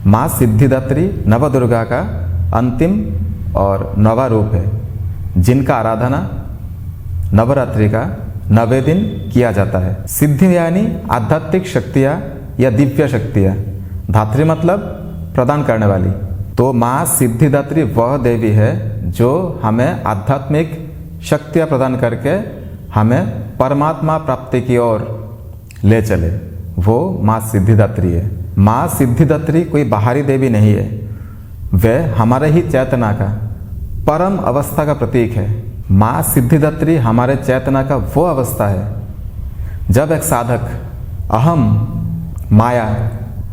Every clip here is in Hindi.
माँ सिद्धिदात्री नवदुर्गा का अंतिम और नवा रूप है, जिनका आराधना नवरात्रि का 9वें दिन किया जाता है। सिद्धि यानी आध्यात्मिक शक्तियाँ या दिव्य शक्तियाँ। धात्री मतलब प्रदान करने वाली। तो माँ सिद्धिदात्री वह देवी है जो हमें आध्यात्मिक शक्तियाँ प्रदान करके हमें परमात्मा प्राप्ति की ओर ले चले, वो माँ सिद्धिदात्री है। माँ सिद्धिदात्री कोई बाहरी देवी नहीं है, वह हमारे ही चेतना का परम अवस्था का प्रतीक है। माँ सिद्धिदात्री हमारे चेतना का वो अवस्था है जब एक साधक अहम, माया,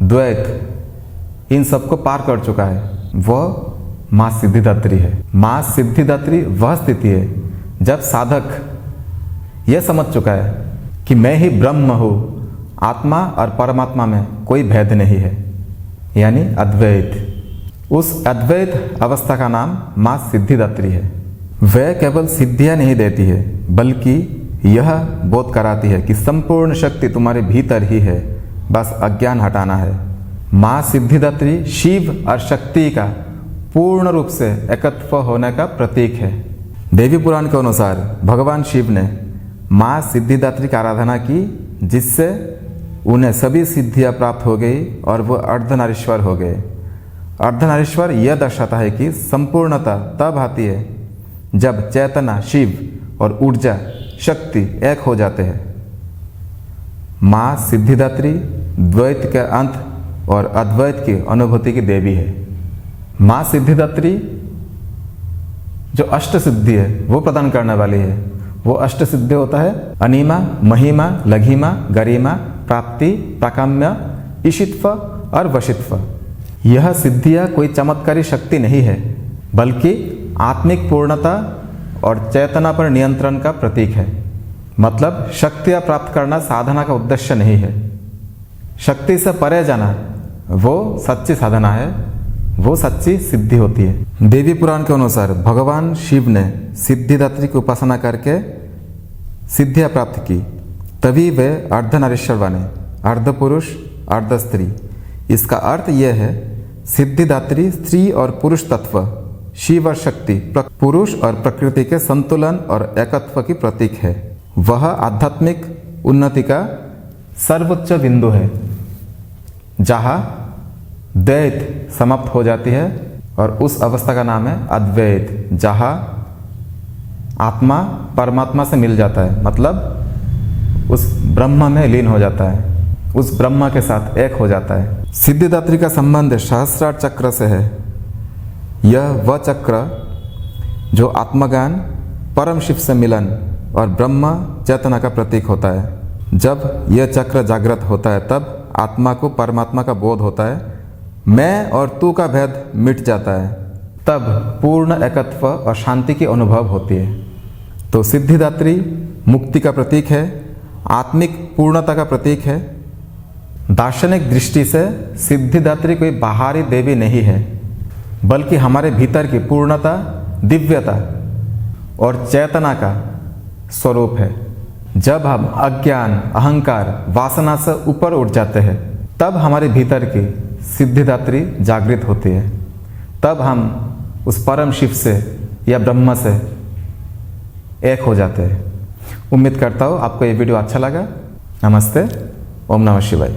द्वैत इन सबको पार कर चुका है, वह माँ सिद्धिदात्री है। माँ सिद्धिदात्री वह स्थिति है जब साधक यह समझ चुका है कि मैं ही ब्रह्म हूँ, आत्मा और परमात्मा में कोई भेद नहीं है, यानी अद्वैत। उस अद्वैत अवस्था का नाम माँ सिद्धिदात्री है। वह केवल सिद्धियाँ नहीं देती है, बल्कि यह बोध कराती है कि संपूर्ण शक्ति तुम्हारे भीतर ही है, बस अज्ञान हटाना है। माँ सिद्धिदात्री शिव और शक्ति का पूर्ण रूप से एकत्व होने का प्रतीक है। देवी पुराण के अनुसार भगवान शिव ने माँ सिद्धिदात्री की आराधना की, जिससे उन्हें सभी सिद्धियाँ प्राप्त हो गई और वो अर्धनारीश्वर हो गए। अर्धनारीश्वर यह दर्शाता है कि संपूर्णता तब आती है जब चेतना, शिव और ऊर्जा, शक्ति एक हो जाते हैं। माँ सिद्धिदात्री द्वैत के अंत और अद्वैत की अनुभूति की देवी है। माँ सिद्धिदात्री जो अष्ट सिद्धि है वो प्रदान करने वाली है। वो अष्ट सिद्धि होता है अनिमा, महिमा, लघिमा, गरिमा, प्राप्ति, प्राकाम्य, ईशित्व और वशित्व। यह सिद्धियाँ कोई चमत्कारी शक्ति नहीं है, बल्कि आत्मिक पूर्णता और चेतना पर नियंत्रण का प्रतीक है। मतलब शक्तियाँ प्राप्त करना साधना का उद्देश्य नहीं है। शक्ति से परे जाना वो सच्ची साधना है, वो सच्ची सिद्धि होती है। देवी पुराण के अनुसार भगवान शिव ने सिद्धिदात्री की उपासना करके सिद्धियाँ प्राप्त की, तभी वे अर्धनारीश्वर बने, अर्ध पुरुष अर्ध स्त्री। इसका अर्थ यह है सिद्धिदात्री स्त्री और पुरुष तत्व, शिव और शक्ति, पुरुष और प्रकृति के संतुलन और एकत्व की प्रतीक है। वह आध्यात्मिक उन्नति का सर्वोच्च बिंदु है, जहाँ द्वैत समाप्त हो जाती है और उस अवस्था का नाम है अद्वैत, जहाँ आत्मा परमात्मा से मिल जाता है, मतलब उस ब्रह्म में लीन हो जाता है, उस ब्रह्म के साथ एक हो जाता है। सिद्धिदात्री का संबंध सहस्रार चक्र से है। यह वह चक्र जो आत्मज्ञान, परम शिव से मिलन और ब्रह्म चेतना का प्रतीक होता है। जब यह चक्र जागृत होता है तब आत्मा को परमात्मा का बोध होता है, मैं और तू का भेद मिट जाता है, तब पूर्ण एकत्व और शांति की अनुभव होती है। तो सिद्धिदात्री मुक्ति का प्रतीक है, आत्मिक पूर्णता का प्रतीक है। दार्शनिक दृष्टि से सिद्धिदात्री कोई बाहरी देवी नहीं है, बल्कि हमारे भीतर की पूर्णता, दिव्यता और चेतना का स्वरूप है। जब हम अज्ञान, अहंकार, वासना से ऊपर उठ जाते हैं, तब हमारे भीतर की सिद्धिदात्री जागृत होती है। तब हम उस परम शिव से या ब्रह्म से एक हो जाते हैं। उम्मीद करता हूँ आपको ये वीडियो अच्छा लगा। नमस्ते। ओम नमः शिवाय।